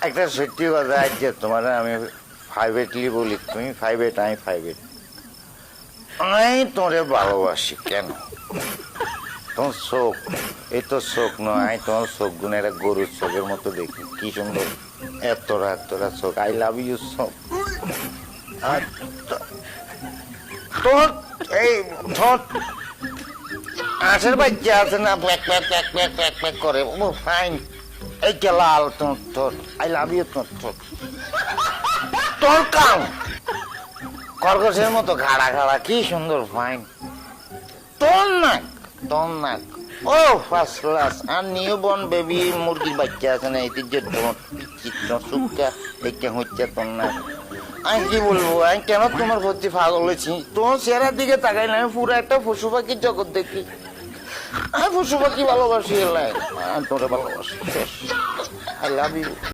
একটা সত্যি কথা আছে, তোমার আমি প্রাইভেটলি বলি, তুমি প্রাইভেট, আমি প্রাইভেট। আমি তোরে ভালোবাসি কেন? তোমার চোখ, এই তো চোখ নয়, আমি তোমার চোখ গুলো একটা গরুর চোখের মতো দেখি, কি সুন্দর এতটা এতটা চোখ। আই লাভ ইউ চোখ। আর তোর এই ঠোঁট আঁশের বাচ্চা আছে না, pack pack pack pack pack pack করে, ও ফাইন। এইটা লাল তোর ঠোঁট, আই লাভ ইউ তোর ঠোঁট। তোর কাম খরগোশের মতো ঘাড়া ঘাড়া, কি সুন্দর ফাইন। তোর নাক, তোর নাক ও ফার্স্ট ক্লাস। আর নিউ বর্ন বেবি মুরগির বাচ্চা আছে না, এটি যে ঠোঁট চিত্র সুক্কা, এইটা হচ্ছে তোর নাক। আমি কি বলবো, আমি কেন তোমার প্রতি পাগল হয়েছি? তোমার চেহারার দিকে তাকাই না, আমি পুরো একটা পশু পাখির জগৎ দেখি। আমি পশু পাখি ভালোবাসি, এলাই তোরে ভালোবাসি। I love you.